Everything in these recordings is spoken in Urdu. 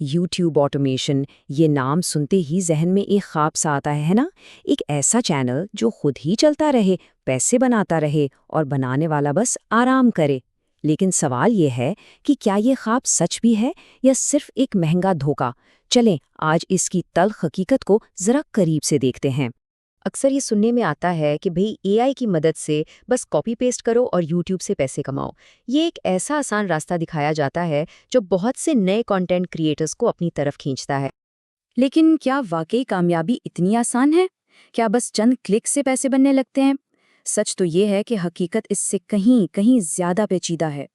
یوٹیوب آٹومیشن، یہ نام سنتے ہی ذہن میں ایک خواب سا آتا ہے نا؟ ایک ایسا چینل جو خود ہی چلتا رہے، پیسے بناتا رہے اور بنانے والا بس آرام کرے۔ لیکن سوال یہ ہے کہ کیا یہ خواب سچ بھی ہے یا صرف ایک مہنگا دھوکہ؟ چلیں آج اس کی تلخ حقیقت کو ذرا قریب سے دیکھتے ہیں۔ اکثر یہ سننے میں آتا ہے کہ بھئی اے آئی کی مدد سے بس کاپی پیسٹ کرو اور یوٹیوب سے پیسے کماؤ۔ یہ ایک ایسا آسان راستہ دکھایا جاتا ہے جو بہت سے نئے کنٹینٹ کریٹرز کو اپنی طرف کھینچتا ہے۔ لیکن کیا واقعی کامیابی اتنی آسان ہے؟ کیا بس چند کلک سے پیسے بننے لگتے ہیں؟ سچ تو یہ ہے کہ حقیقت اس سے کہیں زیادہ پیچیدہ ہے۔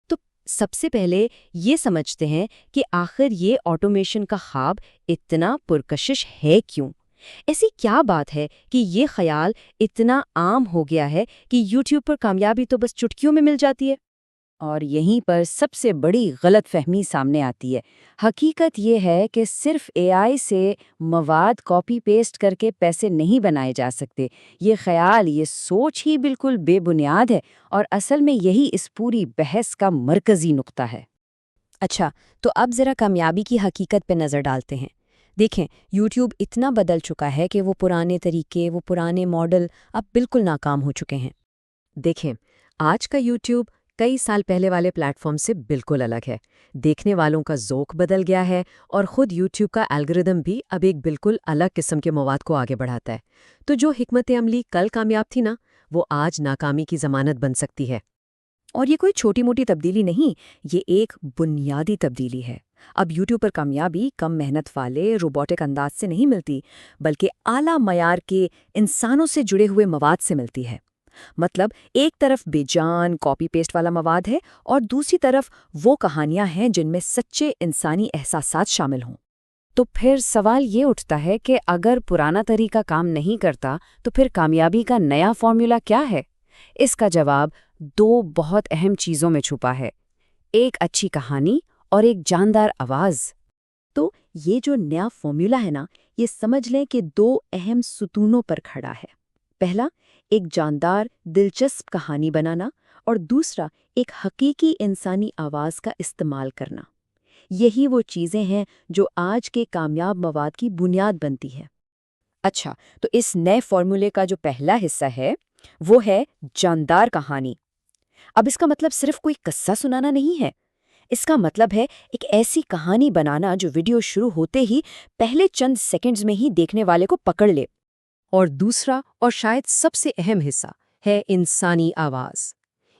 تو سب سے پہلے یہ سمجھتے ہیں کہ آخر یہ آٹومیشن کا خواب اتنا پرکشش ہے کیوں؟ ایسی کیا بات ہے کہ یہ خیال اتنا عام ہو گیا ہے کہ یوٹیوب پر کامیابی تو بس چٹکیوں میں مل جاتی ہے؟ اور یہیں پر سب سے بڑی غلط فہمی سامنے آتی ہے۔ حقیقت یہ ہے کہ صرف اے آئی سے مواد کاپی پیسٹ کر کے پیسے نہیں بنائے جا سکتے۔ یہ خیال، یہ سوچ ہی بالکل بے بنیاد ہے اور اصل میں یہی اس پوری بحث کا مرکزی نقطہ ہے۔ اچھا، تو اب ذرا کامیابی کی حقیقت پہ نظر ڈالتے ہیں۔ دیکھیں، یوٹیوب اتنا بدل چکا ہے کہ وہ پرانے طریقے، وہ پرانے ماڈل اب بالکل ناکام ہو چکے ہیں۔ دیکھیں، آج کا یوٹیوب کئی سال پہلے والے پلیٹ فارم سے بالکل الگ ہے۔ دیکھنے والوں کا ذوق بدل گیا ہے اور خود یوٹیوب کا الگوریدم بھی اب ایک بالکل الگ قسم کے مواد کو آگے بڑھاتا ہے۔ تو جو حکمت عملی کل کامیاب تھی نا، وہ آج ناکامی کی ضمانت بن سکتی ہے۔ اور یہ کوئی چھوٹی موٹی تبدیلی نہیں، یہ ایک بنیادی تبدیلی ہے۔ اب یوٹیوب پر کامیابی کم محنت والے روبوٹک انداز سے نہیں ملتی، بلکہ اعلیٰ معیار کے انسانوں سے جڑے ہوئے مواد سے ملتی ہے۔ مطلب ایک طرف بے جان کاپی پیسٹ والا مواد ہے اور دوسری طرف وہ کہانیاں ہیں جن میں سچے انسانی احساسات شامل ہوں۔ تو پھر سوال یہ اٹھتا ہے کہ اگر پرانا طریقہ کام نہیں کرتا تو پھر کامیابی کا نیا فارمولا کیا ہے؟ اس کا جواب دو بہت اہم چیزوں میں چھپا ہے، ایک اچھی کہانی اور ایک جاندار آواز۔ تو یہ جو نیا فارمولا ہے نا، یہ سمجھ لیں کہ دو اہم ستونوں پر کھڑا ہے۔ پہلا، ایک جاندار دلچسپ کہانی بنانا اور دوسرا، ایک حقیقی انسانی آواز کا استعمال کرنا۔ یہی وہ چیزیں ہیں جو آج کے کامیاب مواد کی بنیاد بنتی ہے۔ اچھا، تو اس نئے فارمولے کا جو پہلا حصہ ہے وہ ہے جاندار کہانی۔ اب اس کا مطلب صرف کوئی قصہ سنانا نہیں ہے، اس کا مطلب ہے ایک ایسی کہانی بنانا جو ویڈیو شروع ہوتے ہی پہلے چند سیکنڈز میں ہی دیکھنے والے کو پکڑ لے۔ اور دوسرا اور شاید سب سے اہم حصہ ہے انسانی آواز۔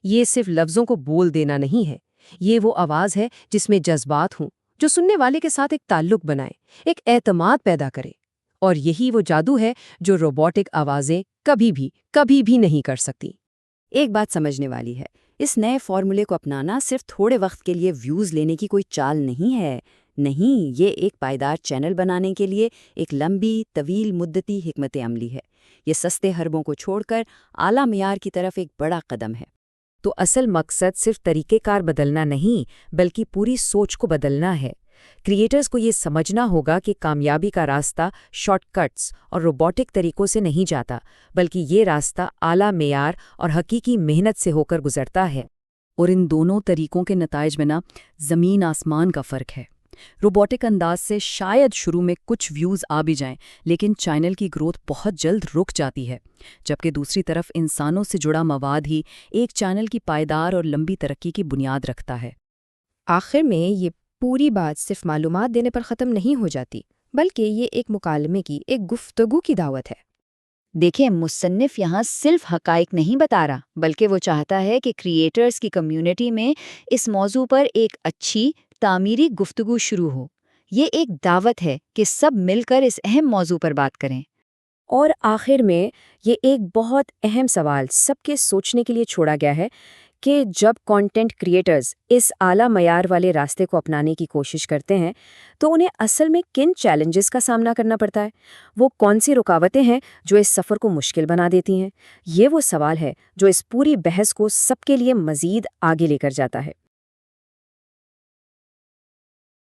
یہ صرف لفظوں کو بول دینا نہیں ہے، یہ وہ آواز ہے جس میں جذبات ہوں، جو سننے والے کے ساتھ ایک تعلق بنائے، ایک اعتماد پیدا کرے۔ اور یہی وہ جادو ہے جو روبوٹک آوازیں کبھی بھی نہیں کر سکتی۔ ایک بات سمجھنے والی ہے، اس نئے فارمولے کو اپنانا صرف تھوڑے وقت کے لیے ویوز لینے کی کوئی چال نہیں ہے، نہیں، یہ ایک پائیدار چینل بنانے کے لیے ایک لمبی طویل مدتی حکمت عملی ہے۔ یہ سستے حربوں کو چھوڑ کر اعلیٰ معیار کی طرف ایک بڑا قدم ہے۔ تو اصل مقصد صرف طریقہ کار بدلنا نہیں، بلکہ پوری سوچ کو بدلنا ہے۔ کریٹرز کو یہ سمجھنا ہوگا کہ کامیابی کا راستہ شارٹ کٹس اور روبوٹک طریقوں سے نہیں جاتا، بلکہ یہ راستہ اعلیٰ معیار اور حقیقی محنت سے ہو کر گزرتا ہے۔ اور ان دونوں طریقوں کے نتائج میں زمین آسمان کا فرق ہے۔ روبوٹک انداز سے شاید شروع میں کچھ ویوز آ بھی جائیں، لیکن چینل کی گروتھ بہت جلد رک جاتی ہے، جبکہ دوسری طرف انسانوں سے جڑا مواد ہی ایک چینل کی پائیدار اور لمبی ترقی کی بنیاد رکھتا ہے۔ آخر میں یہ پوری بات صرف معلومات دینے پر ختم نہیں ہو جاتی، بلکہ یہ ایک مکالمے کی، ایک گفتگو کی دعوت ہے۔ دیکھیں، مصنف یہاں صرف حقائق نہیں بتا رہا، بلکہ وہ چاہتا ہے کہ کریٹرز کی کمیونٹی میں اس موضوع پر ایک اچھی تعمیری گفتگو شروع ہو۔ یہ ایک دعوت ہے کہ سب مل کر اس اہم موضوع پر بات کریں۔ اور آخر میں یہ ایک بہت اہم سوال سب کے سوچنے کے لیے چھوڑا گیا ہے کہ جب کنٹینٹ کریٹرز اس اعلیٰ معیار والے راستے کو اپنانے کی کوشش کرتے ہیں تو انہیں اصل میں کن چیلنجز کا سامنا کرنا پڑتا ہے؟ وہ کون سی رکاوٹیں ہیں جو اس سفر کو مشکل بنا دیتی ہیں؟ یہ وہ سوال ہے جو اس پوری بحث کو سب کے لیے مزید آگے لے کر جاتا ہے۔